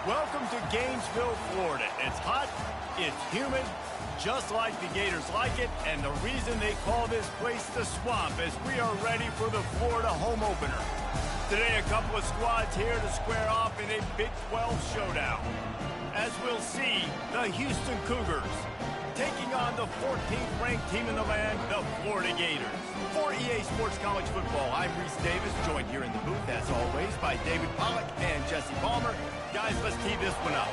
Welcome to Gainesville, Florida. It's hot, it's humid, just like the Gators like it, and the reason they call this place the Swamp is we are ready for the Florida home opener. Today, a couple of squads here to square off in a Big 12 showdown. As we'll see, the Houston Cougars taking on the 14th ranked team in the land, the Florida Gators. For EA Sports College Football, I'm Reese Davis, joined here in the booth, as always, by David Pollack and Jesse Palmer. Guys, let's tee this one up.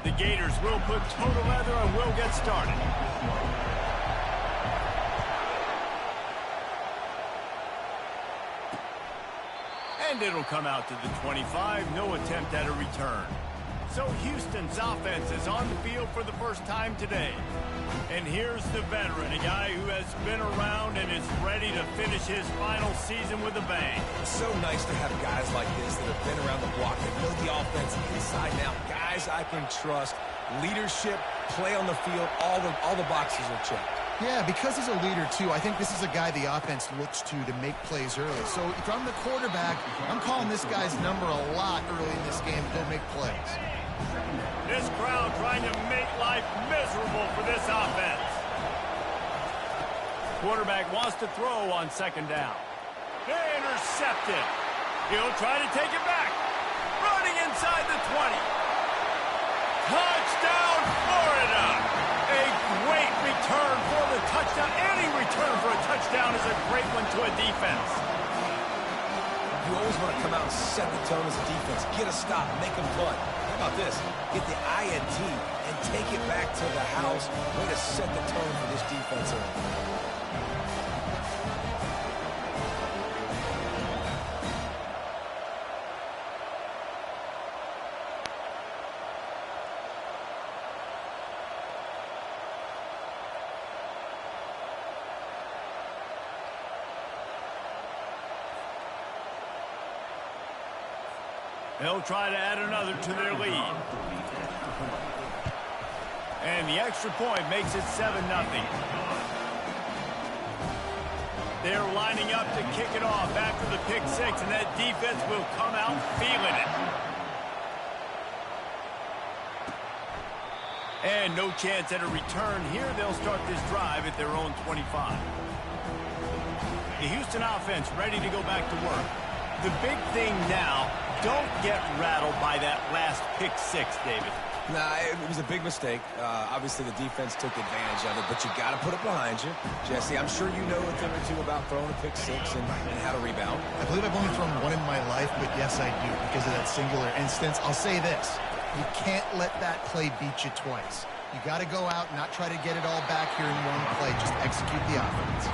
The Gators will put total leather and we'll get started. And it'll come out to the 25, no attempt at a return. So Houston's offense is on the field for the first time today. And here's the veteran, a guy who has been around and is ready to finish his final season with a bang. It's so nice to have guys like this that have been around the block, that know the offense inside and out. Guys I can trust, leadership, play on the field, all the boxes are checked. Yeah, because he's a leader, too, I think this is a guy the offense looks to make plays early. So if I'm the quarterback, I'm calling this guy's number a lot early in this game to go make plays. This crowd trying to make life miserable for this offense. Quarterback wants to throw on second down. Intercepted. He'll try to take it back. Running inside the 20. Touchdown, Florida! A great return for the touchdown. Any return for a touchdown is a great one to a defense. You always want to come out and set the tone as a defense. Get a stop, make them punt. How about this? Get the INT and take it back to the house. Way to set the tone for this defense. They'll try to add another to their lead. And the extra point makes it 7-0. They're lining up to kick it off after the pick six, and that defense will come out feeling it. And no chance at a return here. They'll start this drive at their own 25. The Houston offense ready to go back to work. The big thing now, don't get rattled by that last pick six, David. Nah, it was a big mistake. Obviously, the defense took advantage of it, but you got to put it behind you. Jesse, I'm sure you know a thing or two about throwing a pick six and how to rebound. I believe I've only thrown one in my life, but yes, I do, because of that singular instance. I'll say this. You can't let that play beat you twice. You got to go out and not try to get it all back here in one play. Just execute the offense.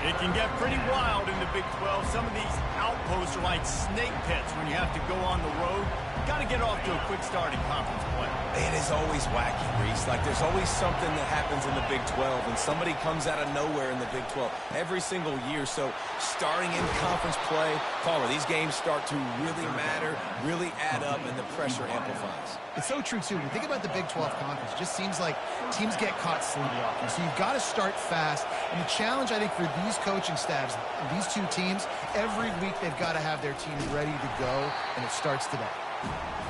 It can get pretty wild in the Big 12. Some of these outposts are like snake pits when you have to go on the road. Got to get off to a quick start in conference play. It is always wacky, Reese. Like, there's always something that happens in the Big 12, and somebody comes out of nowhere in the Big 12 every single year. So starting in conference play, Palmer, these games start to really matter, really add up, and the pressure amplifies. It's so true, too. When you think about the Big 12 conference, it just seems like teams get caught sleepwalking. So you've got to start fast. And the challenge, I think, for these coaching staffs, these two teams, every week they've got to have their teams ready to go, and it starts today.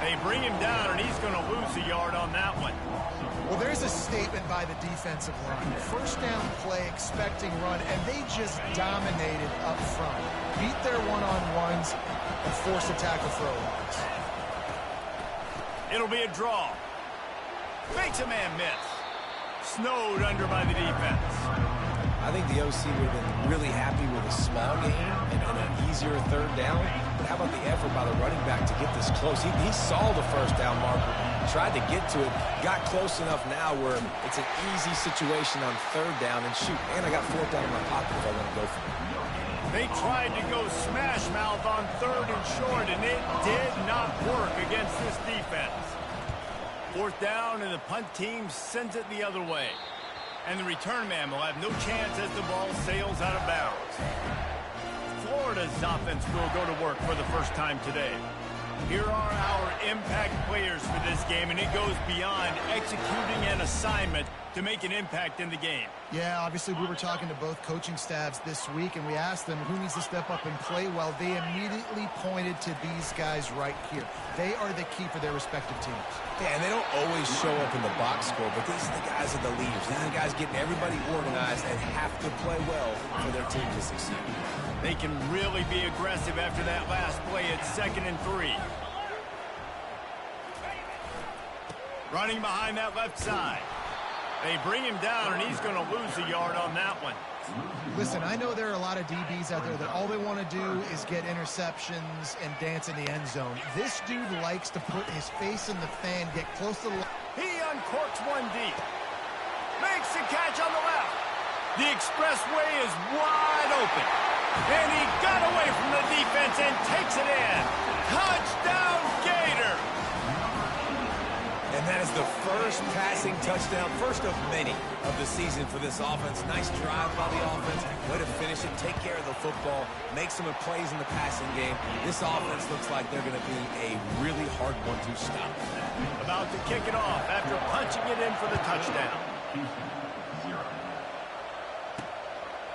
They bring him down, and he's going to lose a yard on that one. Well, there's a statement by the defensive line. First down play, expecting run, and they just dominated up front. Beat their one-on-ones and force a tackle for a loss. It'll be a draw. Makes a man miss. Snowed under by the defense. I think the OC would have been really happy with a small game and an easier third down. But how about the effort by the running back to get this close? He saw the first down marker, tried to get to it, got close enough now where it's an easy situation on third down. And shoot, and I got fourth down in my pocket if I want to go for it. They tried to go smash mouth on third and short, and it did not work against this defense. Fourth down, and the punt team sends it the other way. And the return man will have no chance as the ball sails out of bounds. Florida's offense will go to work for the first time today. Here are our impact players for this game, and it goes beyond executing an an assignment to make an impact in the game. Yeah, obviously we were talking to both coaching staffs this week, and we asked them who needs to step up and play well. They immediately pointed to these guys right here. They are the key for their respective teams. Yeah, and they don't always show up in the box score, but these are the guys are the leaders. These are the guys getting everybody organized and have to play well for their team to succeed. They can really be aggressive after that last play at 2nd and 3. Running behind that left side. They bring him down, and he's going to lose a yard on that one. Listen, I know there are a lot of DBs out there that all they want to do is get interceptions and dance in the end zone. This dude likes to put his face in the fan, get close to the line. He uncorks one deep. Makes the catch on the left. The expressway is wide open. And he got away from the defense and takes it in. Touchdown, Gator! And that is the first passing touchdown, first of many of the season for this offense. Nice drive by the offense. Way to finish it, take care of the football, make some plays in the passing game. This offense looks like they're going to be a really hard one to stop. About to kick it off after punching it in for the touchdown.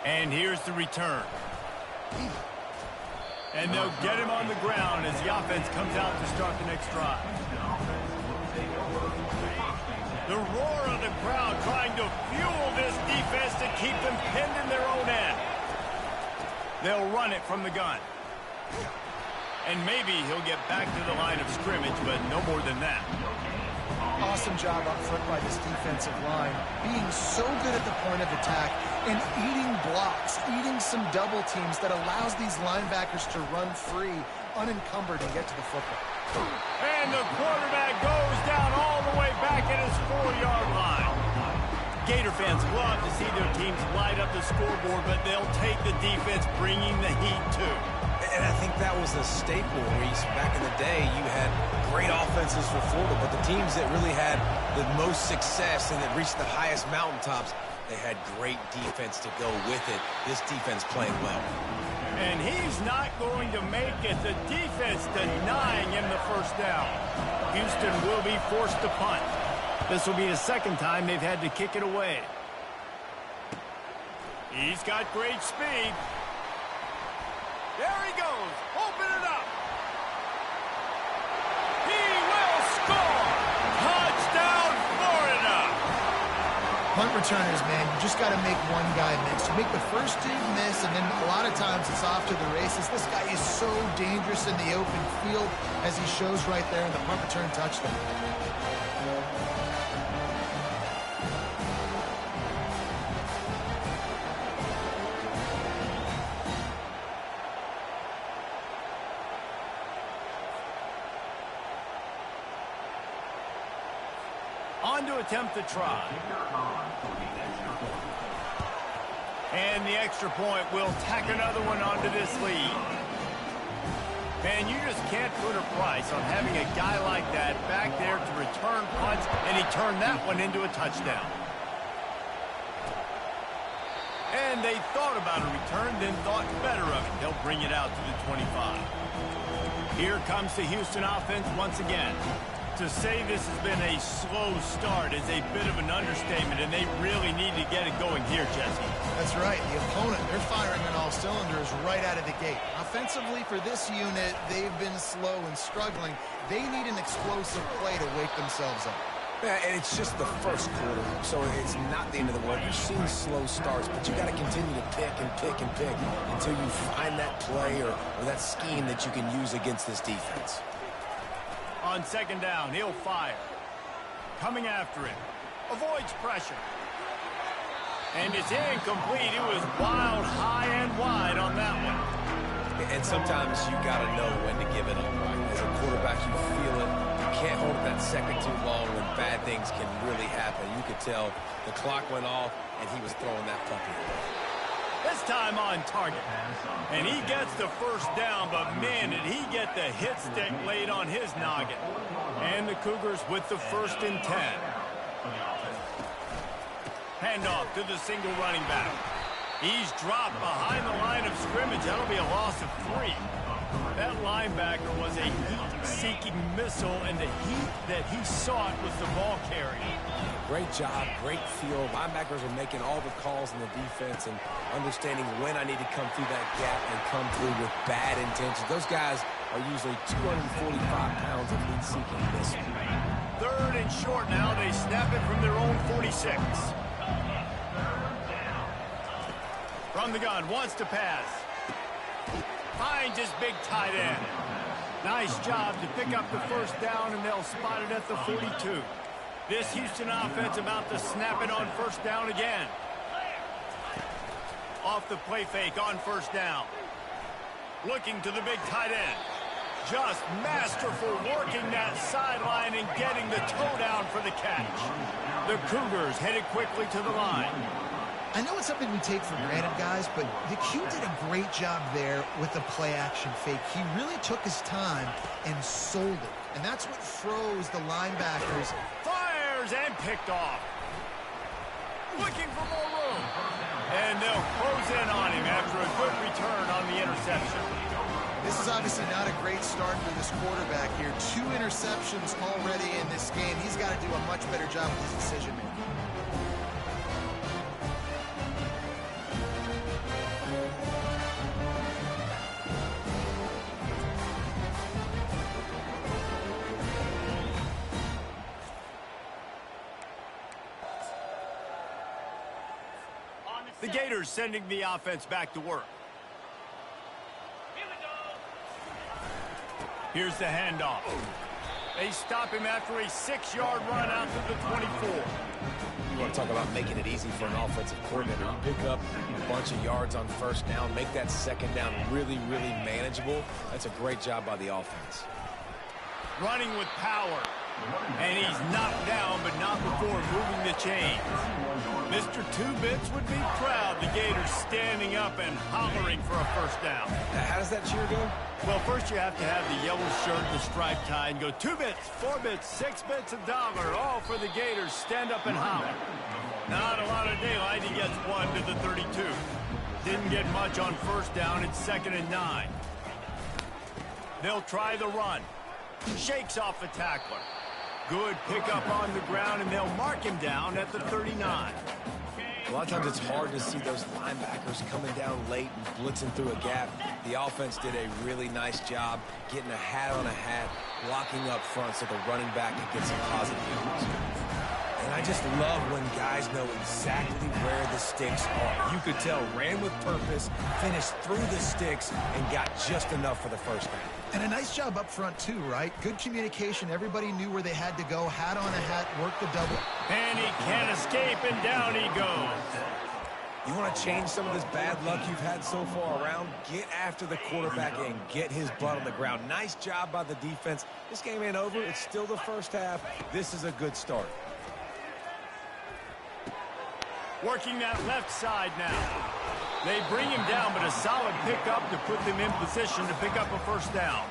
And here's the return. And they'll get him on the ground as the offense comes out to start the next drive. The roar of the crowd trying to fuel this defense to keep them pinned in their own end. They'll run it from the gun. And maybe he'll get back to the line of scrimmage, but no more than that. Awesome job up front by this defensive line, being so good at the point of attack and eating blocks, eating some double teams that allows these linebackers to run free, unencumbered, and get to the football. And the quarterback goes down all the way back at his 4-yard line. Gator fans love to see their teams light up the scoreboard, but they'll take the defense bringing the heat too. And I think that was a staple, Reese. Back in the day, you had great offenses for Florida, but the teams that really had the most success and that reached the highest mountaintops, they had great defense to go with it. This defense playing well. And he's not going to make it. The defense denying him the first down. Houston will be forced to punt. This will be the second time they've had to kick it away. He's got great speed. There he goes. Open it up. He will score. Touchdown, Florida. Punt returners, man, you just got to make one guy miss. You make the first dude miss, and then a lot of times it's off to the races. This guy is so dangerous in the open field, as he shows right there in the punt return touchdown. On to attempt the try. And the extra point will tack another one onto this lead. And you just can't put a price on having a guy like that back there to return punts, and he turned that one into a touchdown. And they thought about a return, then thought better of it. They'll bring it out to the 25. Here comes the Houston offense once again. To say this has been a slow start is a bit of an understatement, and they really need to get it going here, Jesse. That's right. The opponent, they're firing on all cylinders right out of the gate. Offensively, for this unit, they've been slow and struggling. They need an explosive play to wake themselves up. Yeah, and it's just the first quarter, so it's not the end of the world. You've seen slow starts, but you got to continue to pick and pick and pick until you find that play or that scheme that you can use against this defense. On second down, he'll fire. Coming after him. Avoids pressure. And it's incomplete. It was wild, high and wide on that one. And sometimes you got to know when to give it up, right? As a quarterback, you feel it. You can't hold it that second too long when bad things can really happen. You could tell the clock went off, and he was throwing that puppy away. This time on target. And he gets the first down, but man, did he get the hit stick laid on his noggin. And the Cougars with the 1st and 10. Handoff to the single running back. He's dropped behind the line of scrimmage. That'll be a loss of 3. That linebacker was a heat-seeking missile, and the heat that he sought was the ball carrier. Great job, great feel. Linebackers are making all the calls in the defense and understanding when I need to come through that gap and come through with bad intentions. Those guys are usually 245 pounds of heat-seeking missile. 3rd and short now. They snap it from their own 46. From the gun, wants to pass. Finds his big tight end. Nice job to pick up the first down, and they'll spot it at the 42. This Houston offense about to snap it on first down again. Off the play fake on first down. Looking to the big tight end. Just masterful working that sideline and getting the toe down for the catch. The Cougars headed quickly to the line. I know it's something we take for granted, guys, but the Q did a great job there with the play-action fake. He really took his time and sold it, and that's what froze the linebackers. Fires and picked off. Looking for more room. And they'll close in on him after a good return on the interception. This is obviously not a great start for this quarterback here. 2 interceptions already in this game. He's got to do a much better job with his decision-making. The Gators sending the offense back to work. Here's the handoff. They stop him after a 6-yard run out to the 24. You want to talk about making it easy for an offensive coordinator. You pick up a bunch of yards on first down, make that second down really, really manageable. That's a great job by the offense. Running with power. And he's knocked down, but not before moving the chains. Mr. Two-Bits would be proud. The Gators standing up and hollering for a first down. How does that cheer go? Well, first you have to have the yellow shirt, the striped tie, and go 2 bits, 4 bits, 6 bits, $1, all for the Gators. Stand up and holler. Not a lot of daylight. He gets 1 to the 32. Didn't get much on first down. It's 2nd and 9. They'll try the run. Shakes off the tackler. Good pickup on the ground, and they'll mark him down at the 39. A lot of times it's hard to see those linebackers coming down late and blitzing through a gap. The offense did a really nice job getting a hat on a hat, blocking up front so the running back can get some positive yards. And I just love when guys know exactly where the sticks are. You could tell, ran with purpose, finished through the sticks, and got just enough for the first down. And a nice job up front, too, right? Good communication. Everybody knew where they had to go. Hat on a hat, work the double. And he can't escape, and down he goes. You want to change some of this bad luck you've had so far around? Get after the quarterback and get his butt on the ground. Nice job by the defense. This game ain't over. It's still the first half. This is a good start. Working that left side now. They bring him down, but a solid pickup to put them in position to pick up a first down.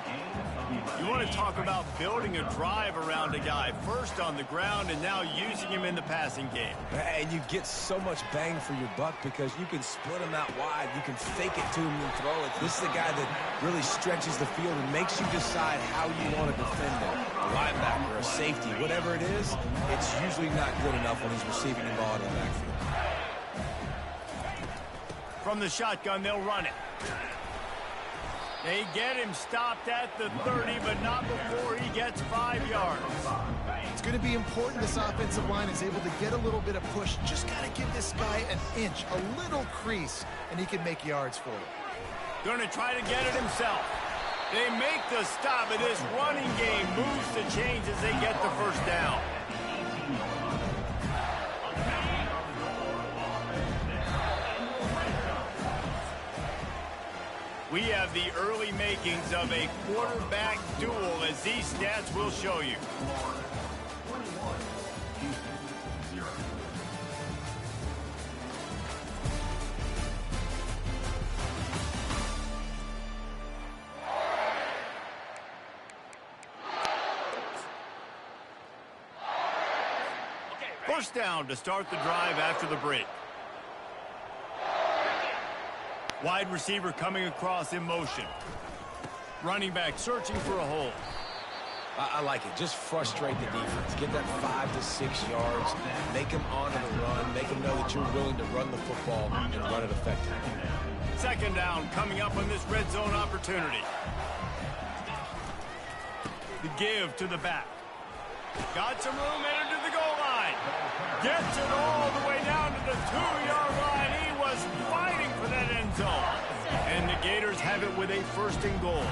You want to talk about building a drive around a guy. First on the ground and now using him in the passing game. And you get so much bang for your buck because you can split him out wide. You can fake it to him and throw it. This is a guy that really stretches the field and makes you decide how you want to defend him. A linebacker, a safety, whatever it is, it's usually not good enough when he's receiving the ball in the backfield. From the shotgun, they'll run it. They get him stopped at the 30, but not before he gets 5 yards. It's going to be important this offensive line is able to get a little bit of push. Just got to give this guy an inch, a little crease, and he can make yards for it. Going to try to get it himself. They make the stop, but this running game moves the chains as they get the first down. We have the early makings of a quarterback duel, as these stats will show you. First down to start the drive after the break. Wide receiver coming across in motion. Running back searching for a hole. I like it. Just frustrate the defense. Get that 5 to 6 yards. Make them honor the run. Make them know that you're willing to run the football and run it effectively. Second down coming up on this red zone opportunity. The give to the back. Got some room, entered to the goal line. Gets it all the way down to the 2-yard line. He was fighting for that end zone. And the Gators have it with a first and goal.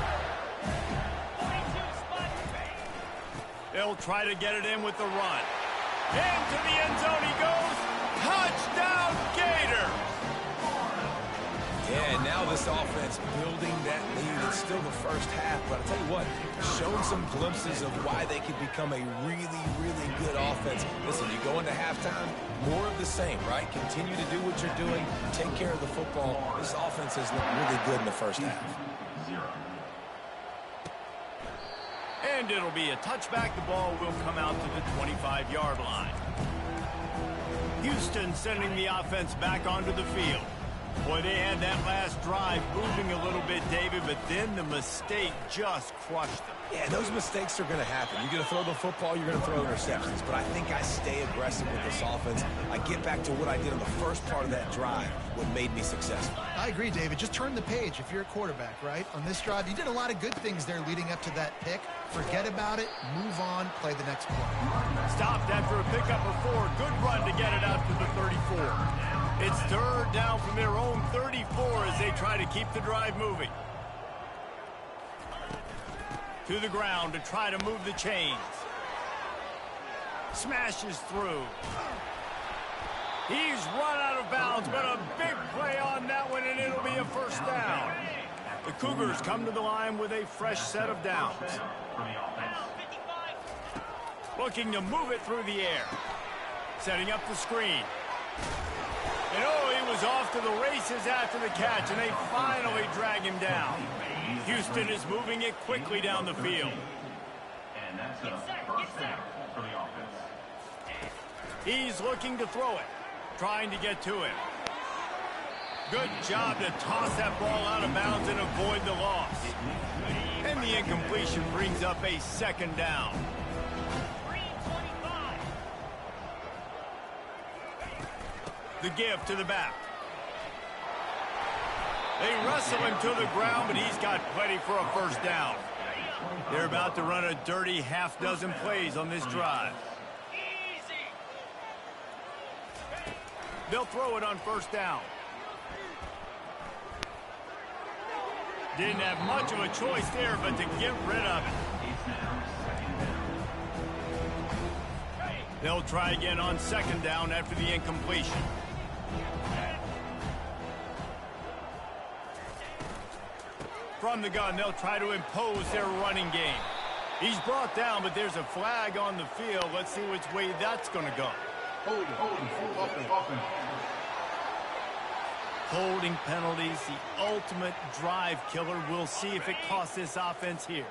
They'll try to get it in with the run. Into the end zone he goes. Touchdown, Gator! Yeah, and now this offense building that lead. It's still the first half, but I'll tell you what, showing some glimpses of why they could become a really, really good offense. Listen, you go into halftime, more of the same, right? Continue to do what you're doing, take care of the football. This offense has looked really good in the first half. And it'll be a touchback. The ball will come out to the 25-yard line. Houston sending the offense back onto the field. Boy, they had that last drive moving a little bit, David, but then the mistake just crushed them. Yeah, those mistakes are going to happen. You're going to throw the football, you're going to throw interceptions. But I think I stay aggressive with this offense. I get back to what I did in the first part of that drive, what made me successful. I agree, David. Just turn the page if you're a quarterback, right? On this drive, you did a lot of good things there leading up to that pick. Forget about it, move on, play the next play. Stopped after a pickup of 4. Good run to get it out to the 34. It's third down from their own 34 as they try to keep the drive moving. To the ground to try to move the chains. Smashes through. He's run out of bounds, but a big play on that one, and it'll be a first down. The Cougars come to the line with a fresh set of downs. Looking to move it through the air. Setting up the screen. And oh, he was off to the races after the catch, and they finally drag him down. Houston is moving it quickly down the field. And that's a first down for the offense. He's looking to throw it, trying to get to it. Good job to toss that ball out of bounds and avoid the loss. And the incompletion brings up a second down. The give to the back. They wrestle him to the ground, but he's got plenty for a first down. They're about to run a dirty half-dozen plays on this drive. They'll throw it on first down. Didn't have much of a choice there, but to get rid of it. They'll try again on second down after the incompletion. From the gun, they'll try to impose their running game. He's brought down, but there's a flag on the field. Let's see which way that's going to go. Holding penalties, the ultimate drive killer. We'll see if it costs this offense here.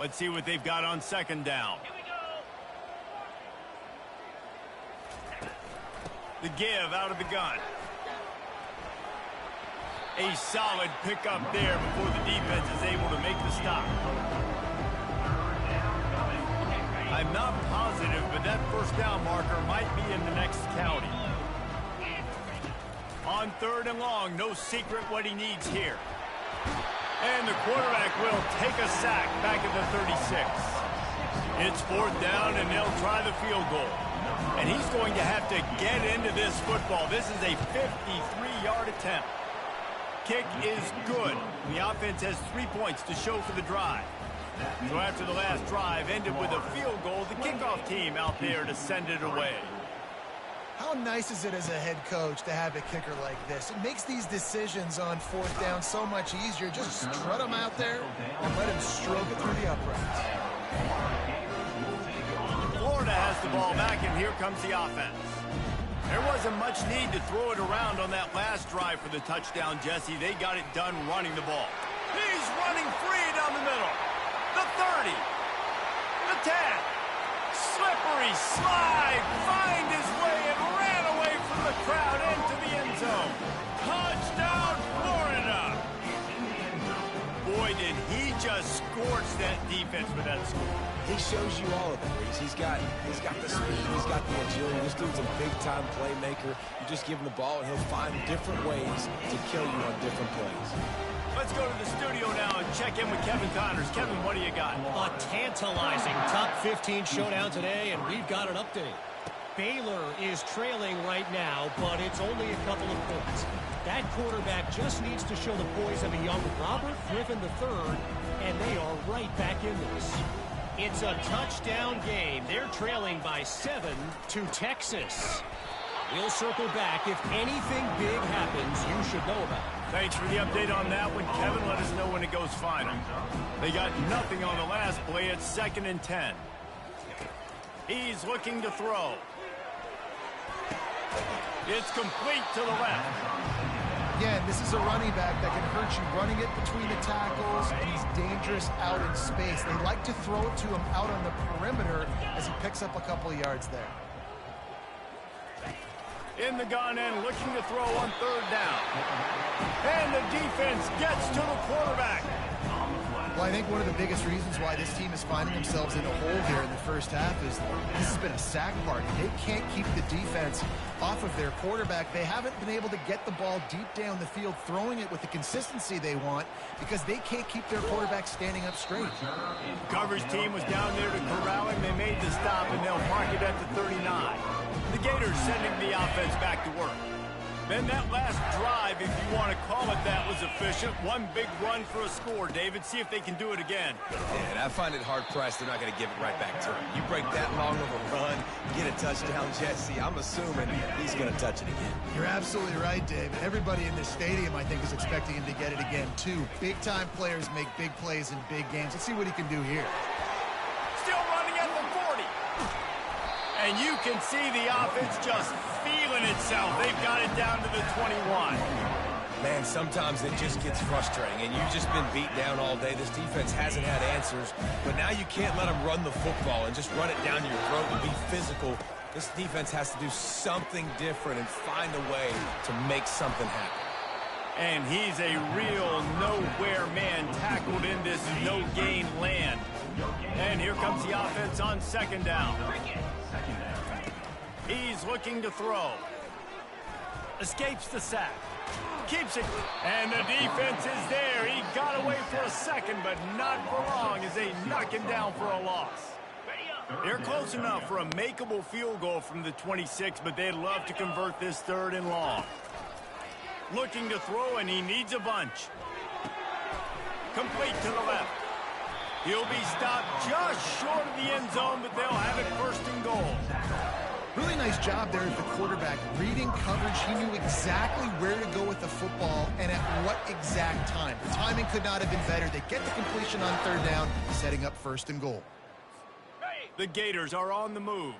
Let's see what they've got on second down. The give out of the gun. A solid pickup there before the defense is able to make the stop. I'm not positive, but that first down marker might be in the next county. On third and long, no secret what he needs here. And the quarterback will take a sack back at the 36. It's fourth down, and they'll try the field goal. And he's going to have to get into this football. This is a 53-yard attempt. Kick is good. The offense has 3 points to show for the drive. So after the last drive ended with a field goal, the kickoff team out there to send it away. How nice is it as a head coach to have a kicker like this? It makes these decisions on fourth down so much easier. Just strut them out there and let him stroke it through the uprights. Florida has the ball back, and here comes the offense. There wasn't much need to throw it around on that last drive for the touchdown, Jesse. They got it done running the ball. He's running free down the middle. The 30. The 10. Slippery slide. Find his way and ran away from the crowd into the end zone. Touchdown, Florida. Boy, did he just scorch that defense for that score. He shows you all of it, Reese. He's got the speed, he's got the agility. This dude's a big-time playmaker. You just give him the ball, and he'll find different ways to kill you on different plays. Let's go to the studio now and check in with Kevin Connors. Kevin, what do you got? A tantalizing top 15 showdown today, and we've got an update. Baylor is trailing right now, but it's only a couple of points. That quarterback just needs to show the Boyz have a young Robert Griffin III, and they are right back in this. It's a touchdown game. They're trailing by 7 to Texas. We'll circle back. If anything big happens, you should know about it. Thanks for the update on that one, Kevin. Let us know when it goes final. They got nothing on the last play. It's 2nd and 10. He's looking to throw. It's complete to the left. Again, this is a running back that can hurt you running it between the tackles, and he's dangerous out in space. They like to throw it to him out on the perimeter as he picks up a couple of yards there. In the gun end, looking to throw on 3rd down. And the defense gets to the quarterback. Well, I think one of the biggest reasons why this team is finding themselves in a hole here in the first half is this has been a sack party. They can't keep the defense off of their quarterback. They haven't been able to get the ball deep down the field, throwing it with the consistency they want because they can't keep their quarterback standing up straight. Coverage team was down there to corral him. They made the stop, and they'll mark it at the 39. The Gators sending the offense back to work. Then that last drive, if you want to call it that, was efficient. One big run for a score. David, see if they can do it again. Yeah, and I find it hard-pressed they're not going to give it right back to him. You break that long of a run, get a touchdown, Jesse, I'm assuming he's going to touch it again. You're absolutely right, Dave. Everybody in this stadium, I think, is expecting him to get it again, too. Big-time players make big plays in big games. Let's see what he can do here. Still running at the 40. And you can see the offense just feeling itself. They've got it down to the 21. Man, sometimes it just gets frustrating, and you've just been beat down all day. This defense hasn't had answers, but now you can't let them run the football and just run it down your throat and be physical. This defense has to do something different and find a way to make something happen. And he's a real nowhere man tackled in this no-gain land. And here comes the offense on 2nd down. He's looking to throw. Escapes the sack. Keeps it. And the defense is there. He got away for a second, but not for long as they knock him down for a loss. They're close enough for a makeable field goal from the 26, but they'd love to convert this 3rd and long. Looking to throw, and he needs a bunch. Complete to the left. He'll be stopped just short of the end zone, but they'll have it 1st and goal. Really nice job there as the quarterback. Reading coverage, he knew exactly where to go with the football and at what exact time. The timing could not have been better. They get the completion on 3rd down, setting up 1st and goal. The Gators are on the move.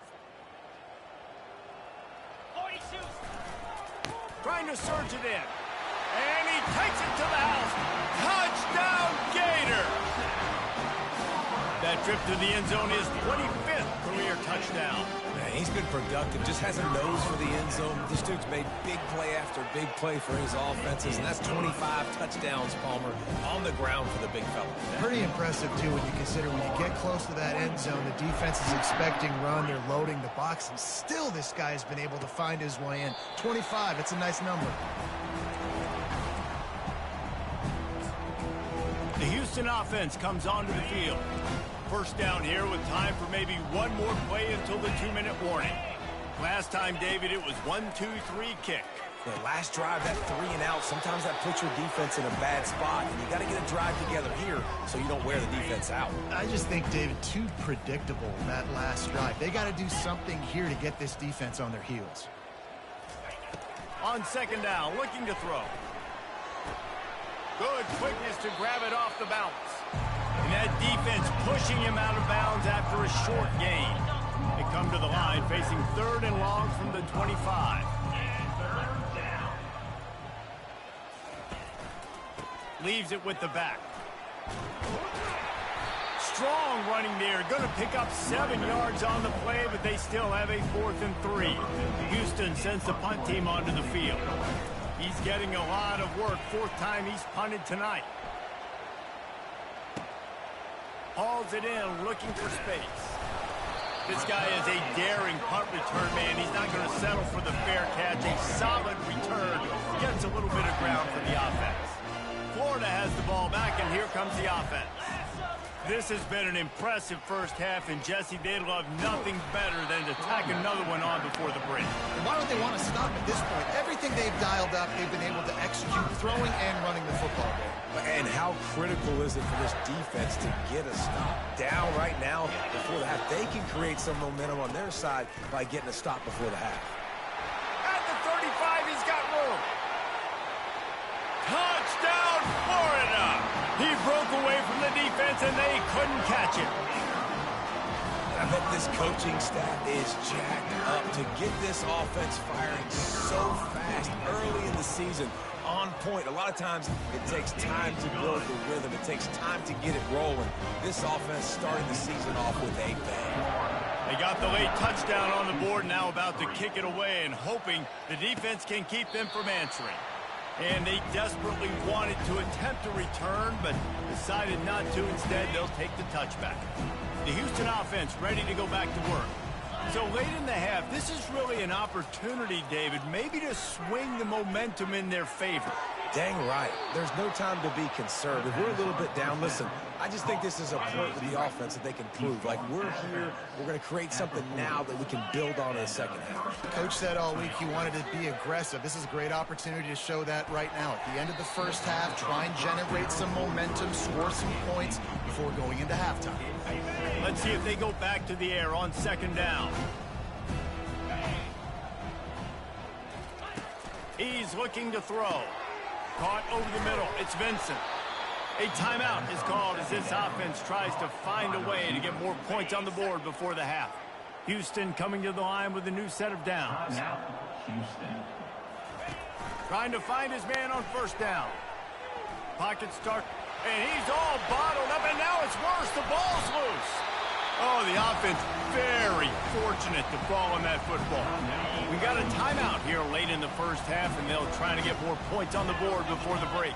Trying to surge it in. And he takes it to the house. Touchdown, Gator! That trip to the end zone is 25th career touchdown. Man, he's been productive, just has a nose for the end zone. This dude's made big play after big play for his offenses, and that's 25 touchdowns, Palmer, on the ground for the big fella. Pretty impressive, too, when you consider when you get close to that end zone, the defense is expecting run, they're loading the box, and still this guy has been able to find his way in. 25, it's a nice number. The Houston offense comes onto the field. 1st down here with time for maybe one more play until the 2-minute warning. Last time, David, it was 1-2-3 kick. The last drive, that 3 and out, sometimes that puts your defense in a bad spot. And you got to get a drive together here so you don't wear the defense out. I just think, David, too predictable that last drive. They got to do something here to get this defense on their heels. On 2nd down, looking to throw. Good quickness to grab it off the bounce. And that defense pushing him out of bounds after a short gain. They come to the line facing 3rd and long from the 25. Leaves it with the back. Strong running there. Going to pick up 7 yards on the play, but they still have a 4th and 3. Houston sends the punt team onto the field. He's getting a lot of work. 4th time he's punted tonight. hauls it in, looking for space. This guy is a daring punt return man. He's not going to settle for the fair catch. A solid return. Gets a little bit of ground for the offense. Florida has the ball back, and here comes the offense. This has been an impressive first half, and Jesse, they'd love nothing better than to tack another one on before the break. And why don't they want to stop at this point? Everything they've dialed up, they've been able to execute, throwing and running the football game. And how critical is it for this defense to get a stop? Down right now before the half. They can create some momentum on their side by getting a stop before the half. At the 35, he's got room. Touchdown, Florida! He broke away from the defense, and they couldn't catch him. I bet this coaching staff is jacked up to get this offense firing so fast early in the season. On point. A lot of times it takes time to build the rhythm. It takes time to get it rolling. This offense starting the season off with a bang. They got the late touchdown on the board, now about to kick it away and hoping the defense can keep them from answering. And they desperately wanted to attempt a return, but decided not to. Instead, they'll take the touchback. The Houston offense ready to go back to work. So late in the half, this is really an opportunity, David, maybe to swing the momentum in their favor. Dang right. There's no time to be conservative. We're a little bit down. Listen, I just think this is a point with the offense that they can prove. Like, we're here, we're going to create something now that we can build on in the second half. Coach said all week he wanted to be aggressive. This is a great opportunity to show that right now. At the end of the first half, try and generate some momentum, score some points before going into halftime. Let's see if they go back to the air on second down. He's looking to throw. Caught over the middle. It's Vincent. A timeout is called as this offense tries to find a way to get more points on the board before the half. Houston coming to the line with a new set of downs. Houston. Trying to find his man on first down. Pocket start. And he's all bottled up, and now it's worse. The ball's loose. Oh, the offense very fortunate to fall on that football. We got a timeout here late in the first half, and they'll try to get more points on the board before the break.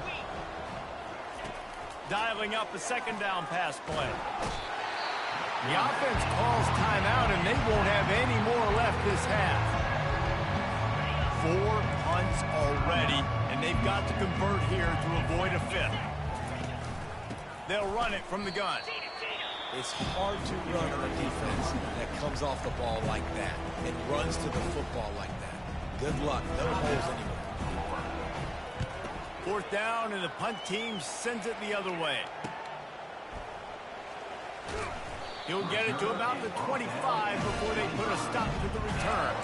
Dialing up a second down pass play. The offense calls timeout, and they won't have any more left this half. 4 punts already, and they've got to convert here to avoid a fifth. They'll run it from the gun. It's hard to run on a defense that comes off the ball like that and runs to the football like that. Good luck. No holes anymore. Fourth down, and the punt team sends it the other way. He'll get it to about the 25 before they put a stop to the return.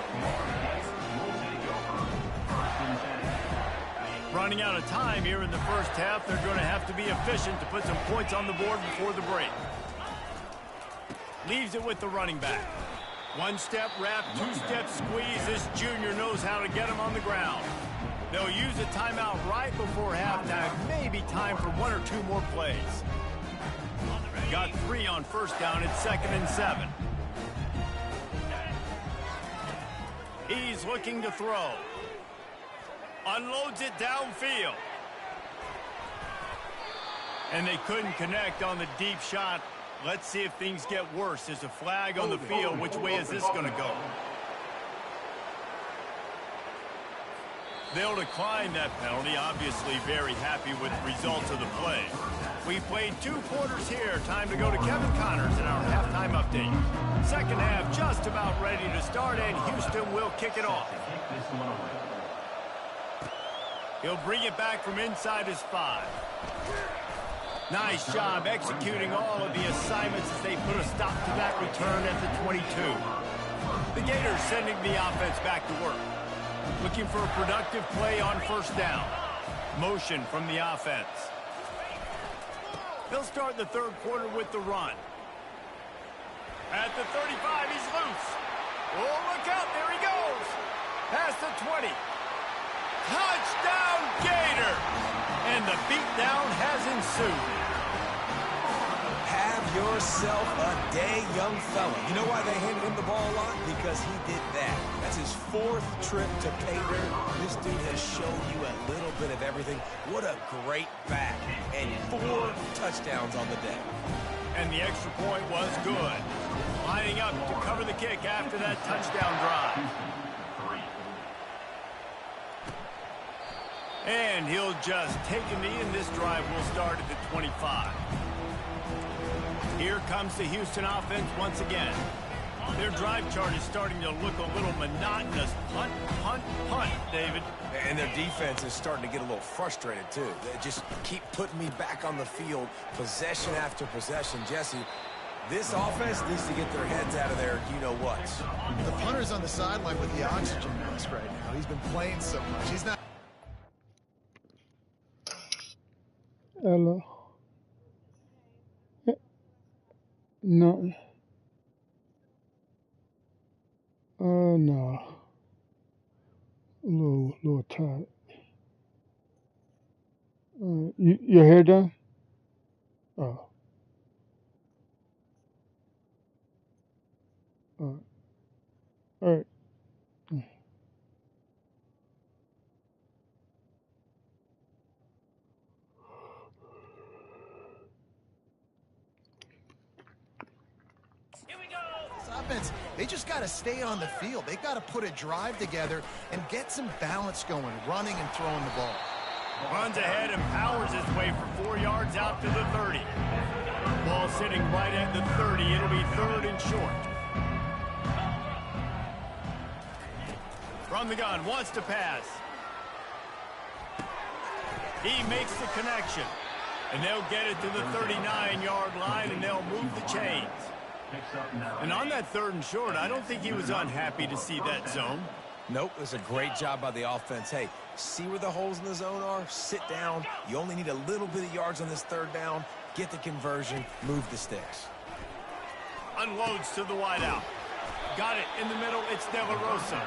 Running out of time here in the first half, they're going to have to be efficient to put some points on the board before the break. Leaves it with the running back. One-step wrap, two-step squeeze. This junior knows how to get him on the ground. They'll use a timeout right before halftime. Maybe time for 1 or 2 more plays. Got 3 on first down. It's 2nd and 7. He's looking to throw. Unloads it downfield. And they couldn't connect on the deep shot. Let's see if things get worse. There's a flag on the field. Which way is this going to go? They'll decline that penalty. Obviously very happy with the results of the play. We played 2 quarters here. Time to go to Kevin Connors in our halftime update. Second half just about ready to start, and Houston will kick it off. He'll bring it back from inside his 5. Nice job executing all of the assignments as they put a stop to that return at the 22. The Gators sending the offense back to work. Looking for a productive play on first down. Motion from the offense. They'll start the third quarter with the run. At the 35, he's loose. Oh, look out, there he goes. Past the 20. Touchdown, Gator! And the beatdown has ensued. Have yourself a day, young fella. You know why they handed him the ball a lot? Because he did that. That's his 4th trip to pay dirt. This dude has shown you a little bit of everything. What a great back. And 4 touchdowns on the day. And the extra point was good. Lining up to cover the kick after that touchdown drive. And he'll just take a knee, and this drive will start at the 25. Here comes the Houston offense once again. Their drive chart is starting to look a little monotonous. Punt, punt, punt, David. And their defense is starting to get a little frustrated, too. They just keep putting me back on the field, possession after possession. Jesse, this offense needs to get their heads out of there, you-know-what. The punter's on the sideline with the oxygen mask right now. He's been playing so much. He's not... Hello. No. No. A little tired. Your hair done? Oh. All right. Offense, they just got to stay on the field. They got to put a drive together and get some balance going, running and throwing the ball. Runs ahead and powers his way for 4 yards out to the 30. Ball sitting right at the 30. It'll be 3rd and short. From the gun, wants to pass. He makes the connection. And they'll get it to the 39-yard line, and they'll move the chains. And on that 3rd and short, I don't think he was unhappy to see that zone. Nope, it was a great job by the offense. Hey, see where the holes in the zone are? Sit down. You only need a little bit of yards on this 3rd down. Get the conversion. Move the sticks. Unloads to the wideout. Got it in the middle. It's De La Rosa.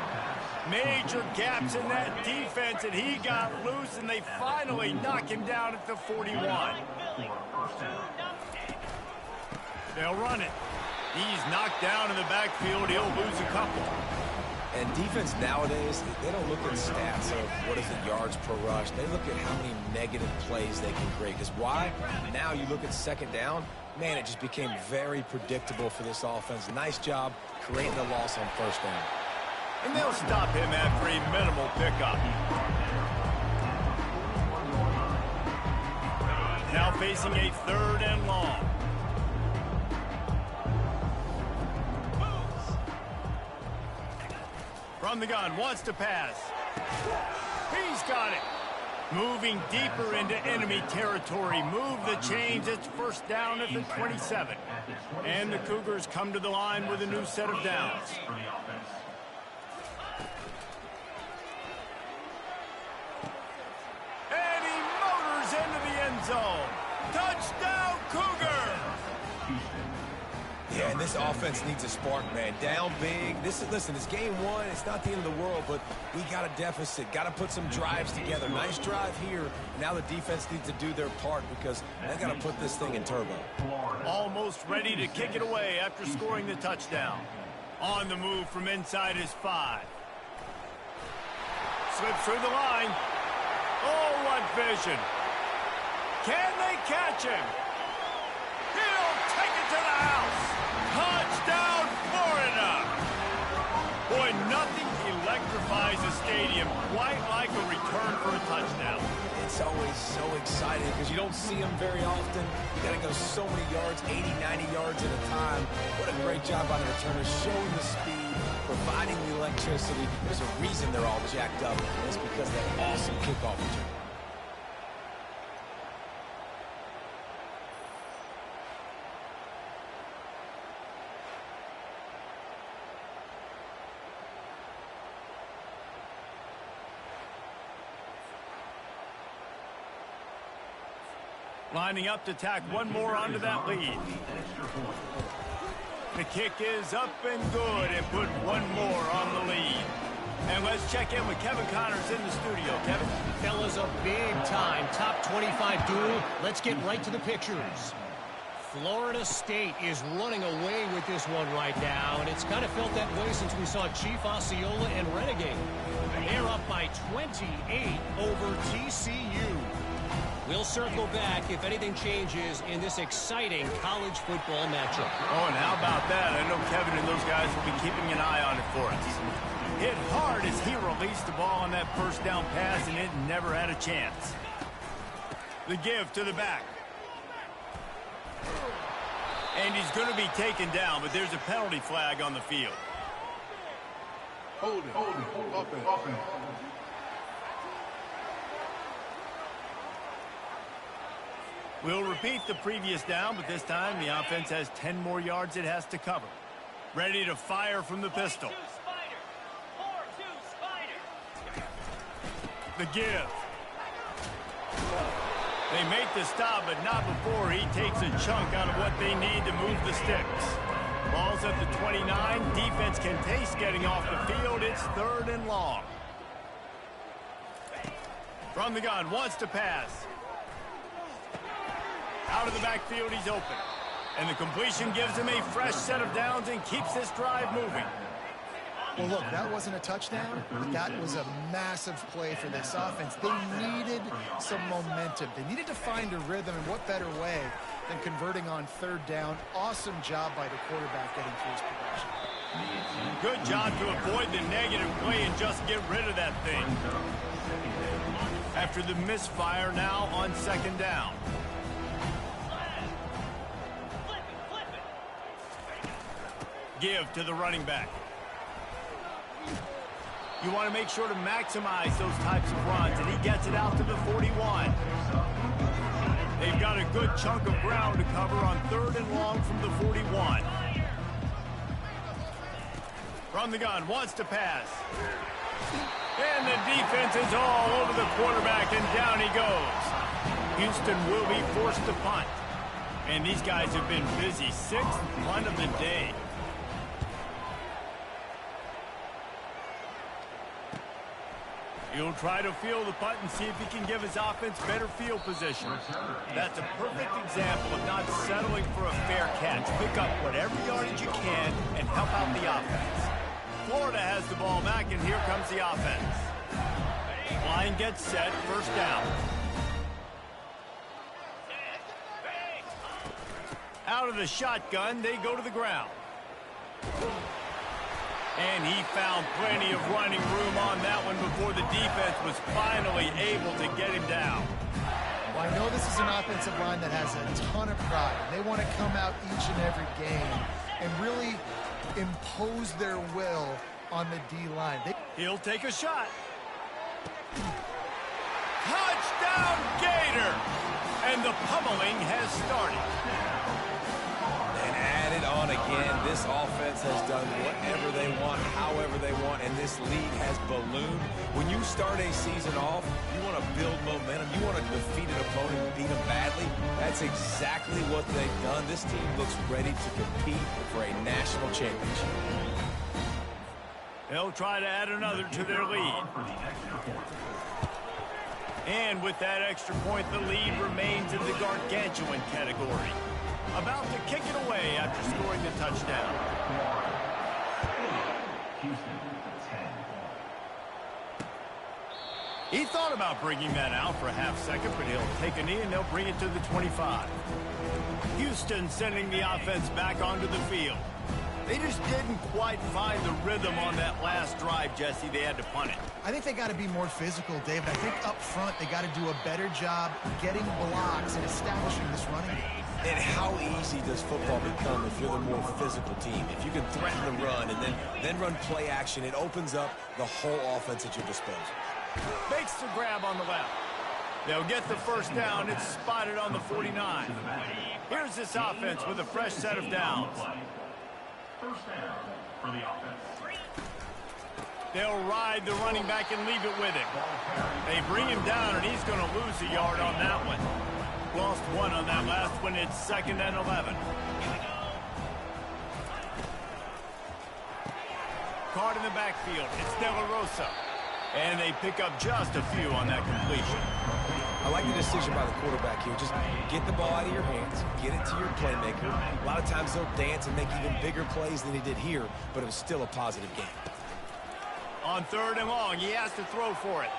Major gaps in that defense, and he got loose, and they finally knock him down at the 41. They'll run it. He's knocked down in the backfield. He'll lose a couple. And defense nowadays, they don't look at stats of what is it, yards per rush. They look at how many negative plays they can create. Because why? Now you look at 2nd down, man, it just became very predictable for this offense. Nice job creating the loss on 1st down. And they'll stop him after a minimal pickup. Now facing a 3rd and long. From the gun, wants to pass. He's got it. Moving deeper into enemy territory. Move the chains. It's 1st down at the 27. And the Cougars come to the line with a new set of downs. And he motors into the end zone. Touchdown, Cougar! Yeah, and this offense needs a spark, man. Down big. Listen, it's game 1. It's not the end of the world, but we got a deficit. Got to put some drives together. Nice drive here. Now the defense needs to do their part because they got to put this thing in turbo. Almost ready to kick it away after scoring the touchdown. On the move from inside his 5. Slips through the line. Oh, what vision. Can they catch him? He'll take it to the house. Touchdown, Florida! Boy, nothing electrifies a stadium quite like a return for a touchdown. It's always so exciting because you don't see them very often. You got to go so many yards, 80, 90 yards at a time. What a great job by the returners, showing the speed, providing the electricity. There's a reason they're all jacked up, and it's because of that awesome kickoff return. Lining up to tack one more onto that lead. The kick is up and good and put one more on the lead. And let's check in with Kevin Connors in the studio. Kevin? Fellas, a big-time top 25 duel. Let's get right to the pictures. Florida State is running away with this one right now, and it's kind of felt that way since we saw Chief Osceola and Renegade. They're up by 28 over TCU. We'll circle back if anything changes in this exciting college football matchup. Oh, and how about that? I know Kevin and those guys will be keeping an eye on it for us. Hit hard as he released the ball on that first down pass, and it never had a chance. The give to the back. And he's going to be taken down, but there's a penalty flag on the field. Hold it. Up it. We'll repeat the previous down, but this time the offense has 10 more yards it has to cover. Ready to fire from the pistol. The give. They make the stop, but not before he takes a chunk out of what they need to move the sticks. Ball's at the 29. Defense can taste getting off the field. It's 3rd and long. From the gun, wants to pass. Out of the backfield, he's open. And the completion gives him a fresh set of downs and keeps this drive moving. Well, look, that wasn't a touchdown, but that was a massive play for this offense. They needed some momentum. They needed to find a rhythm, and what better way than converting on 3rd down. Awesome job by the quarterback getting through his progression. Good job to avoid the negative play and just get rid of that thing. After the misfire, now on 2nd down. Give to the running back. You want to make sure to maximize those types of runs, and he gets it out to the 41. They've got a good chunk of ground to cover on 3rd and long from the 41. From the gun, wants to pass. And the defense is all over the quarterback, and down he goes. Houston will be forced to punt. And these guys have been busy. 6th punt of the day. He'll try to field the punt and see if he can give his offense better field position. That's a perfect example of not settling for a fair catch. Pick up whatever yardage you can and help out the offense. Florida has the ball back, and here comes the offense. Line gets set, 1st down. Out of the shotgun, they go to the ground. And he found plenty of running room on that one before the defense was finally able to get him down. Well, I know this is an offensive line that has a ton of pride. They want to come out each and every game and really impose their will on the D-line. He'll take a shot. Touchdown, Gator! And the pummeling has started. On again, this offense has done whatever they want, however they want, and this lead has ballooned. When you start a season off, you want to build momentum. You want to defeat an opponent and beat them badly. That's exactly what they've done. This team looks ready to compete for a national championship. They'll try to add another to their lead. And with that extra point, the lead remains in the gargantuan category. About to kick it away after scoring the touchdown. He thought about bringing that out for a half second, but he'll take a knee and they'll bring it to the 25. Houston sending the offense back onto the field. They just didn't quite find the rhythm on that last drive, Jesse. They had to punt it. I think they got to be more physical, David. I think up front they got to do a better job getting blocks and establishing this running game. And how easy does football become if you're the more physical team? If you can threaten the run and then run play action, it opens up the whole offense at your disposal. Makes the grab on the left. They'll get the 1st down. It's spotted on the 49. Here's this offense with a fresh set of downs. 1st down for the offense. They'll ride the running back and leave it with him. They bring him down, and he's going to lose a yard on that one. Lost 1 on that last one. It's 2nd and 11. Card in the backfield. It's De La Rosa. And they pick up just a few on that completion. I like the decision by the quarterback here. Just get the ball out of your hands, get it to your playmaker. A lot of times they'll dance and make even bigger plays than he did here, but it was still a positive game. On 3rd and long, he has to throw for it.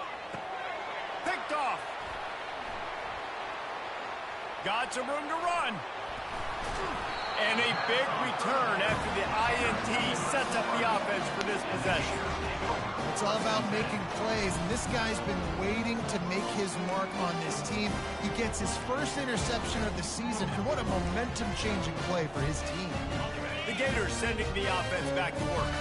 Picked off. Got some room to run. And a big return after the INT sets up the offense for this possession. It's all about making plays, and this guy's been waiting to make his mark on this team. He gets his first interception of the season, and what a momentum-changing play for his team. The Gators sending the offense back to work.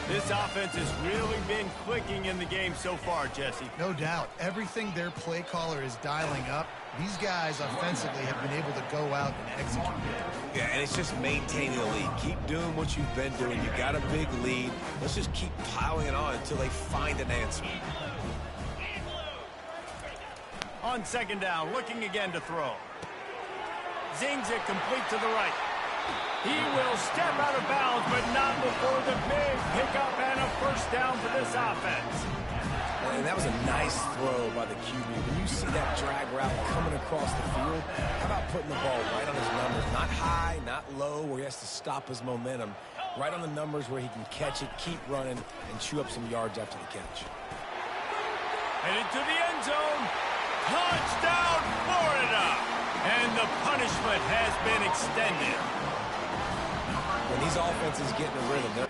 This offense has really been clicking in the game so far, Jesse. No doubt. Everything their play caller is dialing up, these guys offensively have been able to go out and execute. Yeah, and it's just maintaining the lead. Keep doing what you've been doing. You got a big lead. Let's just keep piling it on until they find an answer. On 2nd down, looking again to throw. Zings it complete to the right. He will step out of bounds, but not before the big pickup and a first down for this offense. And that was a nice throw by the QB. When you see that drag route coming across the field, how about putting the ball right on his numbers? Not high, not low, where he has to stop his momentum. Right on the numbers where he can catch it, keep running, and chew up some yards after the catch. Headed to the end zone. Touchdown, Florida! And the punishment has been extended. When these offenses get in a rhythm, they're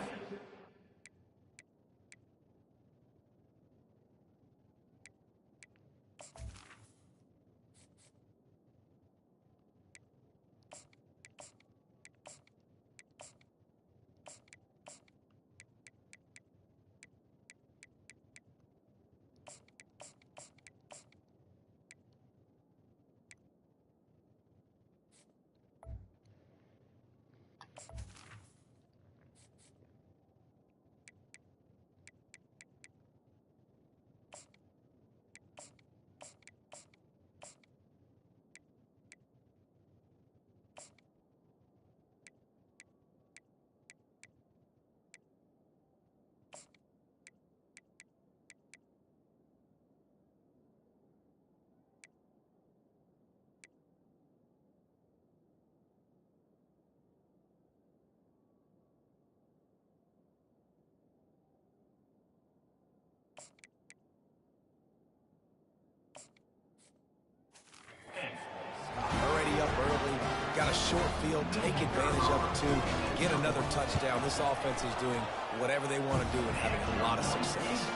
already up early, got a short field, take advantage of it too, get another touchdown. This offense is doing whatever they want to do and having a lot of success.